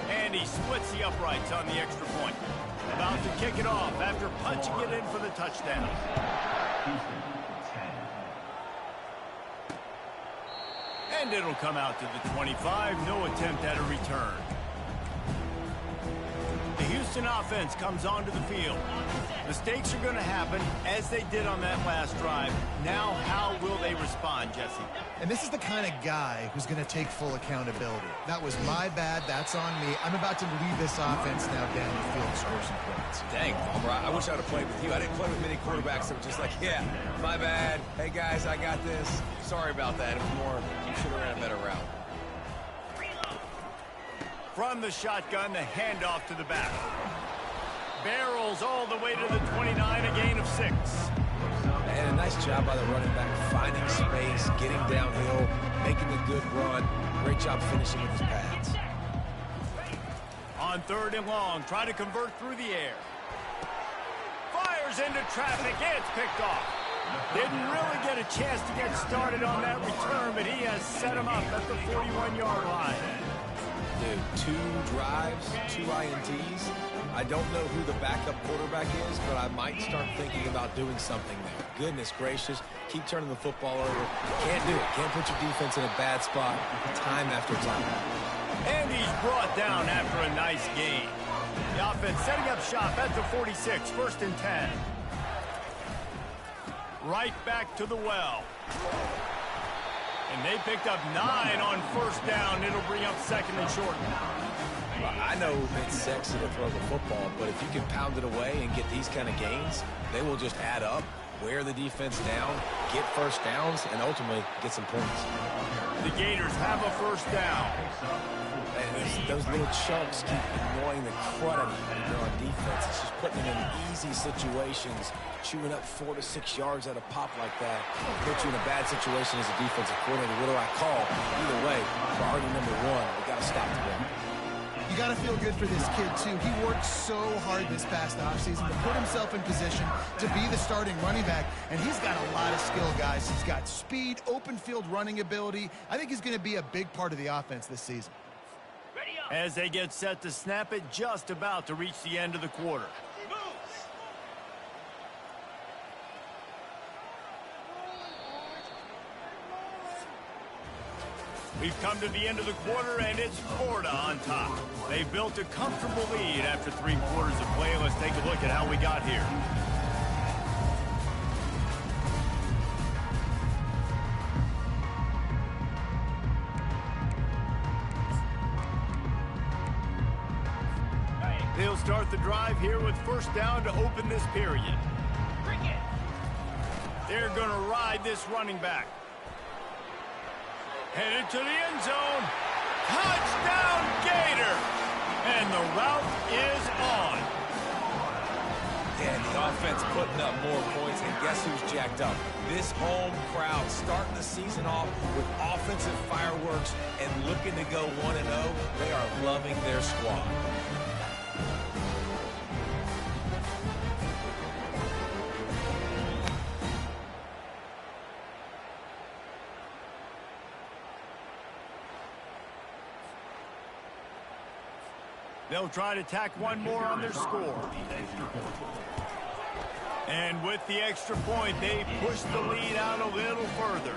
And he splits the uprights on the extra point. About to kick it off after punching it in for the touchdown. And it'll come out to the 25. No attempt at a return. The Houston offense comes onto the field. Mistakes are going to happen, as they did on that last drive. Now, how will they respond, Jesse? And this is the kind of guy who's going to take full accountability. That was my bad. That's on me. I'm about to lead this offense now down the field and score some points. Dang, Palmer, I wish I'd have played with you. I didn't play with many quarterbacks that were just like, yeah, my bad. Hey, guys, I got this. Sorry about that. It was more, you should have ran a better route. From the shotgun, the handoff to the back. Barrels all the way to the 29, a gain of 6. And a nice job by the running back, finding space, getting downhill, making a good run. Great job finishing with his pads. On 3rd and long, try to convert through the air. Fires into traffic, it's picked off. Didn't really get a chance to get started on that return, but he has set him up at the 41-yard line. Dude, 2 drives, 2 INTs. I don't know who the backup quarterback is, but I might start thinking about doing something there. Goodness gracious, keep turning the football over. Can't do it. Can't put your defense in a bad spot time after time. And he's brought down after a nice gain. The offense setting up shop at the 46, 1st and 10. Right back to the well. And they picked up 9 on 1st down. It'll bring up 2nd and short. I know it's sexy to throw the football, but if you can pound it away and get these kind of gains, they will just add up, wear the defense down, get first downs, and ultimately get some points. The Gators have a first down. And those little chunks keep annoying the crud out of you when you're on defense. It's just putting them in easy situations, chewing up 4 to 6 yards at a pop like that. Put you in a bad situation as a defensive coordinator. What do I call? Either way, priority number one, we got to stop the run. You got to feel good for this kid, too. He worked so hard this past offseason to put himself in position to be the starting running back, and he's got a lot of skill, guys. He's got speed, open field running ability. I think he's going to be a big part of the offense this season. As they get set to snap it, just about to reach the end of the quarter. We've come to the end of the quarter, and it's Florida on top. They built a comfortable lead after 3 quarters of play. Let's take a look at how we got here. They'll start the drive here with first down to open this period. They're going to ride this running back. Headed to the end zone. Touchdown, Gator! And the route is on. And the offense putting up more points, and guess who's jacked up? This home crowd starting the season off with offensive fireworks and looking to go 1-0. They are loving their squad. They'll try to tack one more on their score. And with the extra point, they push the lead out a little further.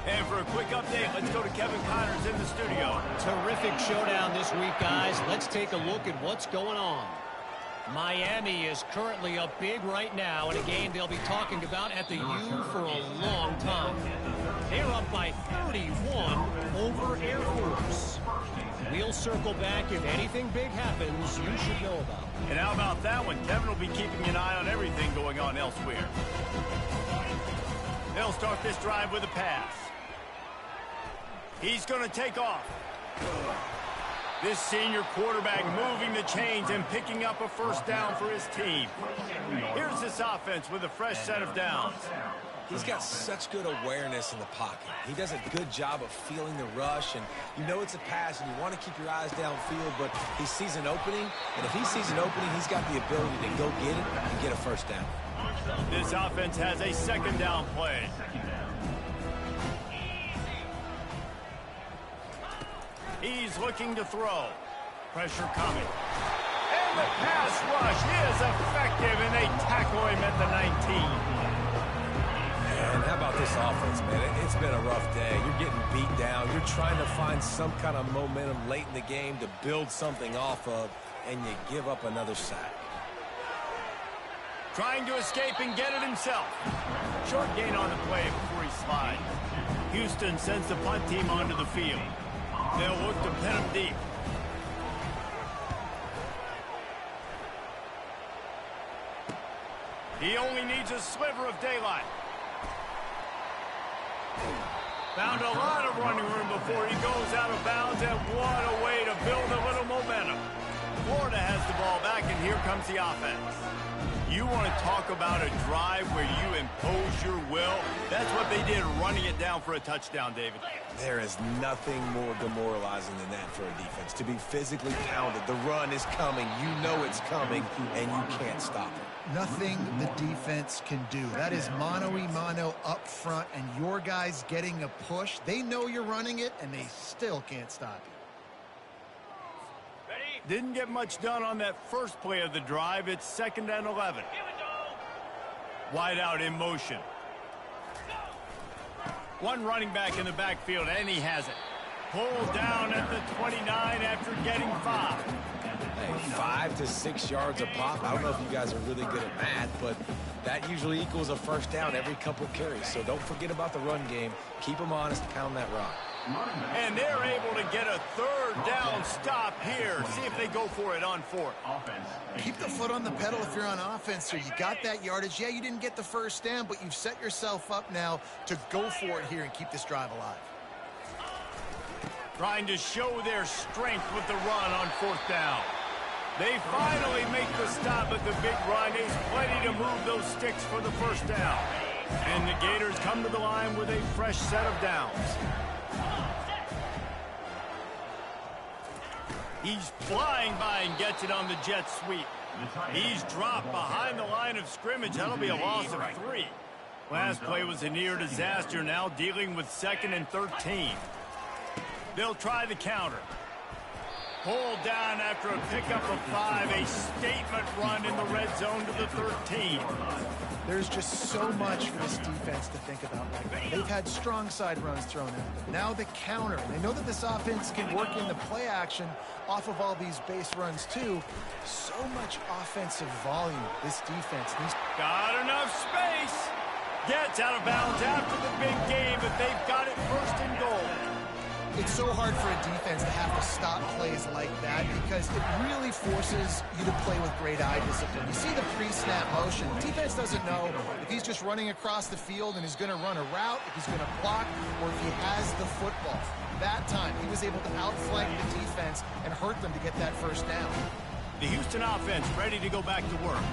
And for a quick update, let's go to Kevin Connors in the studio. Terrific showdown this week, guys. Let's take a look at what's going on. Miami is currently up big right now in a game they'll be talking about at the U for a long time. They're up by 31 over Air Force. We'll circle back if anything big happens you should know about. And how about that one? Kevin will be keeping an eye on everything going on elsewhere. They'll start this drive with a pass. He's going to take off. This senior quarterback moving the chains and picking up a first down for his team. Here's this offense with a fresh set of downs. He's got such good awareness in the pocket. He does a good job of feeling the rush, and you know it's a pass, and you want to keep your eyes downfield, but he sees an opening, and if he sees an opening, he's got the ability to go get it and get a first down. This offense has a second down play. He's looking to throw. Pressure coming. And the pass rush is effective, and they tackle him at the 19. And how about this offense, man? It's been a rough day. You're getting beat down. You're trying to find some kind of momentum late in the game to build something off of, and you give up another sack. Trying to escape and get it himself. Short gain on the play before he slides. Houston sends the punt team onto the field. They'll look to pin him deep. He only needs a sliver of daylight. Found a lot of running room before he goes out of bounds, and what a way to build a little momentum. Florida has the ball back, and here comes the offense. You want to talk about a drive where you impose your will? That's what they did, running it down for a touchdown, David. There is nothing more demoralizing than that for a defense. To be physically pounded, the run is coming, you know it's coming, and you can't stop it. Nothing the defense can do. That is mano-a-mano up front, and your guys getting a push. They know you're running it, and they still can't stop you. Didn't get much done on that first play of the drive. It's 2nd and 11. Wide out in motion. One running back in the backfield, and he has it. Pulled down at the 29 after getting 5. Hey, 5 to 6 yards a pop. I don't know if you guys are really good at math, but that usually equals a first down every couple carries. So don't forget about the run game. Keep them honest, pound that rock. And they're able to get a 3rd down stop here. See if they go for it on 4th. Keep the foot on the pedal if you're on offense, so you got that yardage. Yeah, you didn't get the first down, but you've set yourself up now to go for it here and keep this drive alive. Trying to show their strength with the run on 4th down. They finally make the stop at the big run. There's plenty to move those sticks for the 1st down. And the Gators come to the line with a fresh set of downs. He's flying by and gets it on the jet sweep. He's dropped behind the line of scrimmage. That'll be a loss of 3. Last play was a near disaster, now dealing with 2nd and 13. They'll try the counter. Pulled down after a pickup of 5, a statement run in the red zone to the 13. There's just so much for this defense to think about right now. They've had strong side runs thrown at them. Now the counter. They know that this offense can work in the play action off of all these base runs too. So much offensive volume, this defense. Got enough space. Gets out of bounds after the big game, but they've got it 1st and goal. It's so hard for a defense to have to stop plays like that because it really forces you to play with great eye discipline. You see the pre-snap motion. The defense doesn't know if he's just running across the field and he's going to run a route, if he's going to block, or if he has the football. That time, he was able to outflank the defense and hurt them to get that 1st down. The Houston offense ready to go back to work.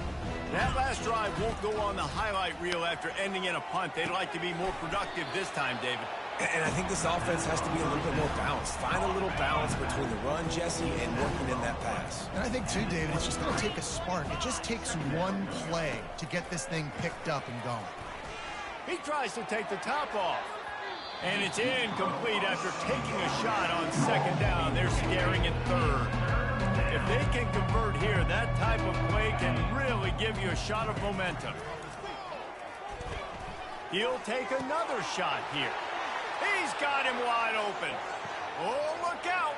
That last drive won't go on the highlight reel after ending in a punt. They'd like to be more productive this time, David. And I think this offense has to be a little bit more balanced. Find a little balance between the run, Jesse, and working in that pass. And I think, too, David, it's just going to take a spark. It just takes one play to get this thing picked up and going. He tries to take the top off. And it's incomplete after taking a shot on 2nd down. They're scaring it 3rd. If they can convert here, that type of play can really give you a shot of momentum. He'll take another shot here. He's got him wide open. Oh, look out.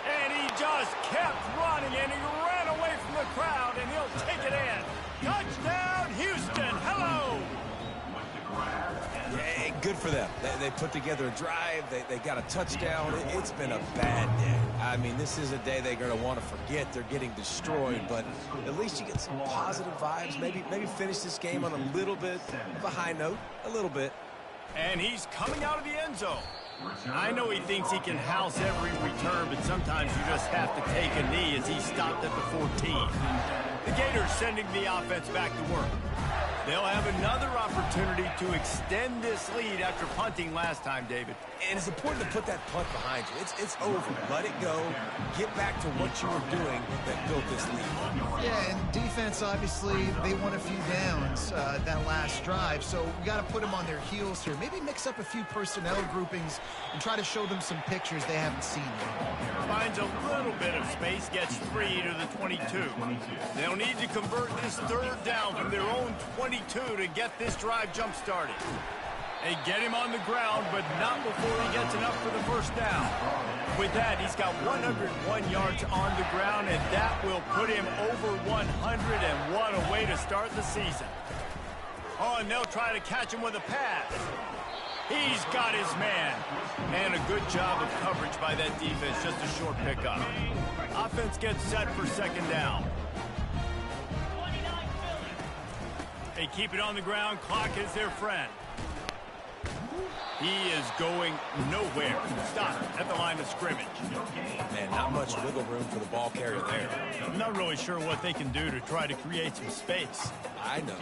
And he just kept running, and he ran away from the crowd, and he'll take it in. Touchdown, Houston. Hello. Yeah, good for them. They put together a drive. They got a touchdown. It's been a bad day. I mean, this is a day they're going to want to forget. They're getting destroyed, but at least you get some positive vibes. Maybe finish this game on a little bit of a high note, a little bit. And he's coming out of the end zone. I know he thinks he can house every return, but sometimes you just have to take a knee as he stopped at the 14. The Gators sending the offense back to work. They'll have another opportunity to extend this lead after punting last time, David. And it's important to put that punt behind you. It's over. Let it go. Get back to what you were doing that built this lead. Yeah, and defense, obviously, they won a few downs that last drive, so we got to put them on their heels here. Maybe mix up a few personnel groupings and try to show them some pictures they haven't seen yet. Finds a little bit of space, gets 3 to the 22. They'll need to convert this 3rd down from their own 22 to get this drive jump-started. They get him on the ground, but not before he gets enough for the 1st down. With that, he's got 101 yards on the ground, and that will put him over 100, and what a way to start the season. Oh, and they'll try to catch him with a pass. He's got his man. And a good job of coverage by that defense, just a short pickup. Offense gets set for 2nd down. They keep it on the ground. Clock is their friend. He is going nowhere. Stop at the line of scrimmage. Man, not much wiggle room for the ball carrier there. I'm not really sure what they can do to try to create some space. I know.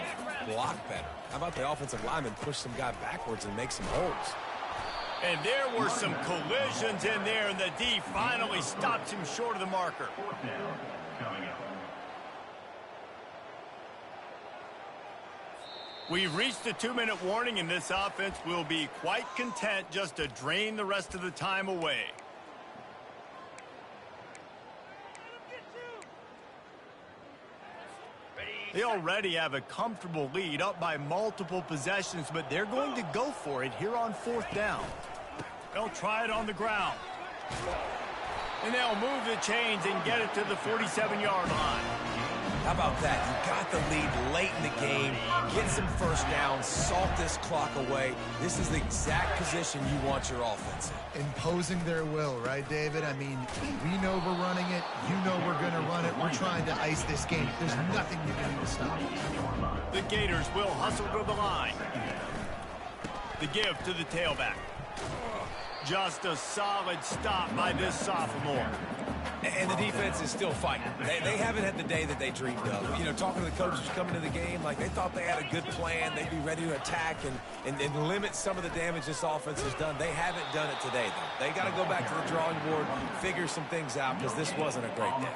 Block better. How about the offensive lineman push some guy backwards and make some holes? And there were some collisions in there, and the D finally stops him short of the marker. We've reached the 2-minute warning, and this offense will be quite content just to drain the rest of the time away. They already have a comfortable lead, up by multiple possessions, but they're going to go for it here on 4th down. They'll try it on the ground. And they'll move the chains and get it to the 47-yard line. How about that? You got the lead late in the game. Get some 1st downs. Salt this clock away. This is the exact position you want your offense in. Imposing their will, right, David? I mean, we know we're running it. You know we're going to run it. We're trying to ice this game. There's nothing you can do to stop it. The Gators will hustle to the line. The give to the tailback. Just a solid stop by this sophomore. And the defense is still fighting. They haven't had the day that they dreamed of. You know, talking to the coaches coming to the game, like they thought they had a good plan. They'd be ready to attack and limit some of the damage this offense has done. They haven't done it today, though. They got to go back to the drawing board, figure some things out, because this wasn't a great day.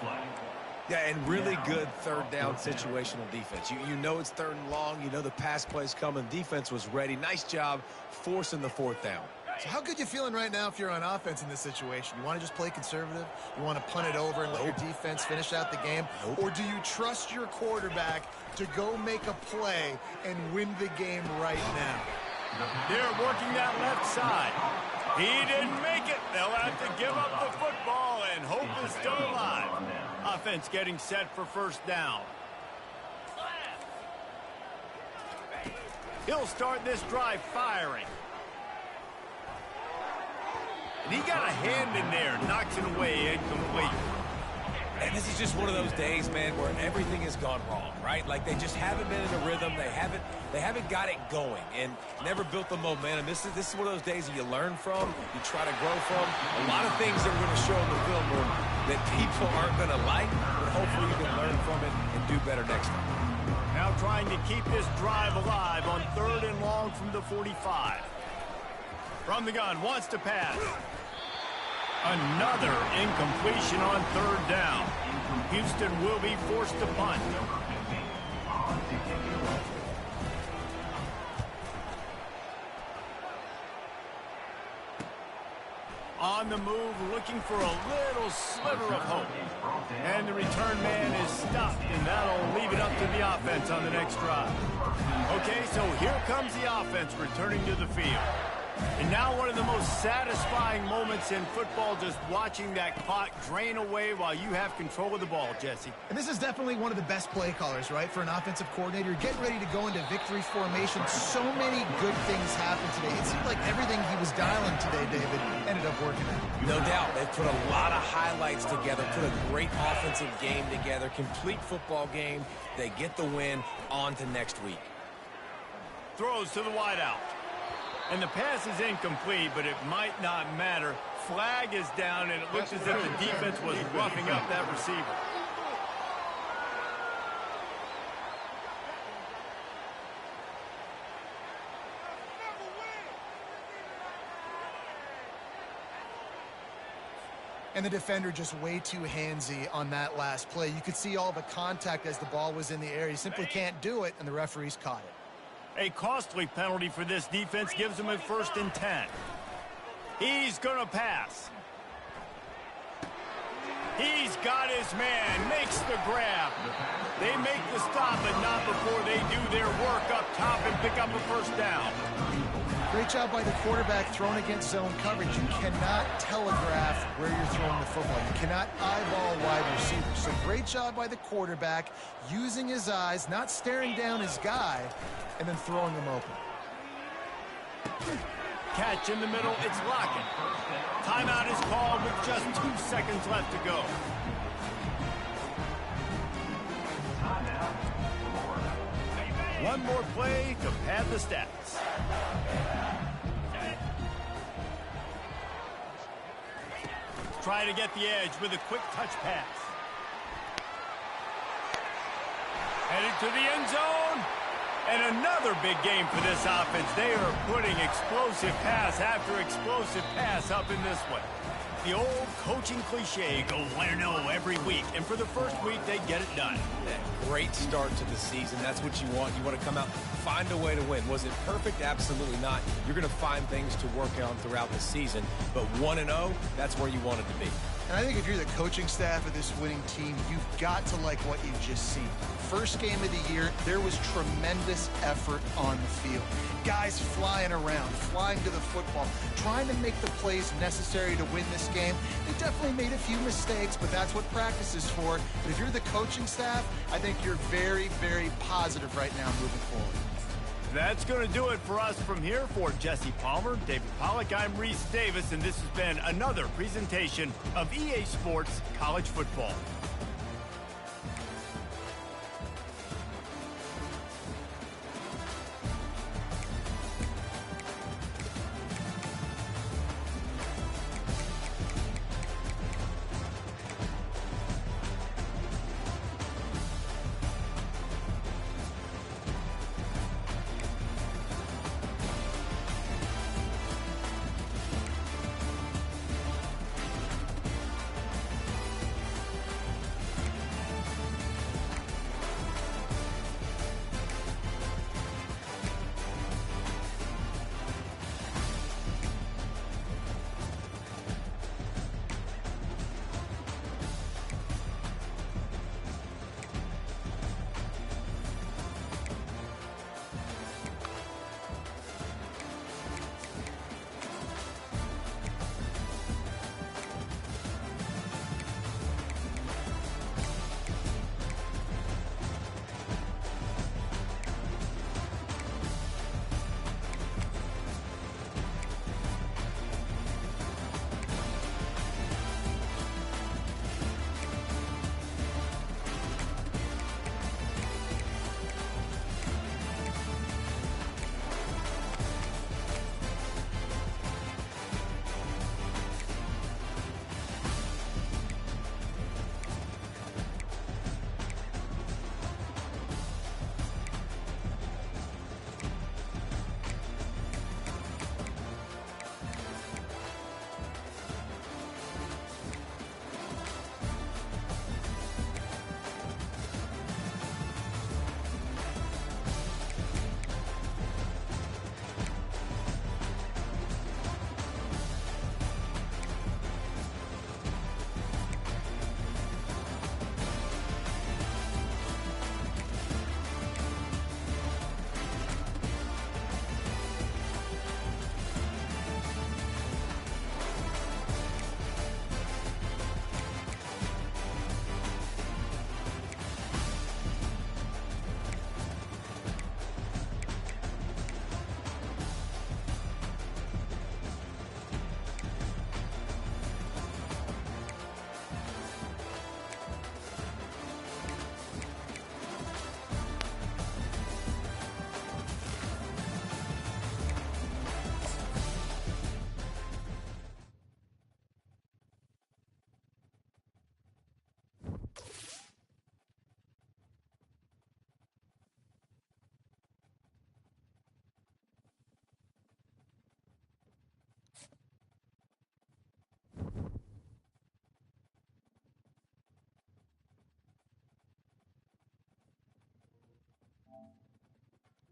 Yeah, and really good third down situational defense. You know it's third and long. You know the pass play's coming. Defense was ready. Nice job forcing the fourth down. So how good you feeling right now if you're on offense in this situation? You want to just play conservative? You want to punt it over and let your defense finish out the game? Or do you trust your quarterback to go make a play and win the game right now? They're working that left side. He didn't make it. They'll have to give up the football, and hope is still alive. Offense getting set for first down. He'll start this drive firing. And he got a hand in there, knocks it away, incomplete. And this is just one of those days, man, where everything has gone wrong, right? Like they just haven't been in a rhythm. They haven't got it going and never built the momentum. This is one of those days that you learn from, you try to grow from. A lot of things that we're going to show in the film room that people aren't going to like, but hopefully you can learn from it and do better next time. Now trying to keep this drive alive on 3rd and long from the 45. From the gun, wants to pass. Another incompletion on 3rd down. Houston will be forced to punt. On the move, looking for a little sliver of hope. And the return man is stopped, and that'll leave it up to the offense on the next drive. Okay, so here comes the offense returning to the field. And now one of the most satisfying moments in football, just watching that clock drain away while you have control of the ball, Jesse. And this is definitely one of the best play callers, right, for an offensive coordinator. Getting ready to go into victory formation. So many good things happened today. It seemed like everything he was dialing today, David, ended up working out. No doubt. They put a lot of highlights together, put a great offensive game together, complete football game. They get the win. On to next week. Throws to the wideout. And the pass is incomplete, but it might not matter. Flag is down, and it looks as if the defense was roughing up that receiver. And the defender just way too handsy on that last play. You could see all the contact as the ball was in the air. He simply can't do it, and the referees caught it. A costly penalty for this defense gives them a 1st and 10. He's going to pass. He's got his man, makes the grab. They make the stop, but not before they do their work up top and pick up a 1st down. Great job by the quarterback throwing against zone coverage. You cannot telegraph where you're throwing the football. You cannot eyeball wide receivers. So great job by the quarterback using his eyes, not staring down his guy, and then throwing him open. Catch in the middle, it's Lockett. Timeout is called with just 2 seconds left to go. One more play to pad the stats. Try to get the edge with a quick touch pass. Headed to the end zone. And another big game for this offense. They are putting explosive pass after explosive pass up in this one. The old coaching cliche, go win or no every week. And for the first week, they get it done. Great start to the season. That's what you want. You want to come out, find a way to win. Was it perfect? Absolutely not. You're going to find things to work on throughout the season. But 1-0, that's where you want it to be. And I think if you're the coaching staff of this winning team, you've got to like what you've just seen. First game of the year, there was tremendous effort on the field. Guys flying around, flying to the football, trying to make the plays necessary to win this game. They definitely made a few mistakes, but that's what practice is for. But if you're the coaching staff, I think you're very, very positive right now moving forward. That's going to do it for us from here. For Jesse Palmer, David Pollack, I'm Reese Davis, and this has been another presentation of EA Sports College Football.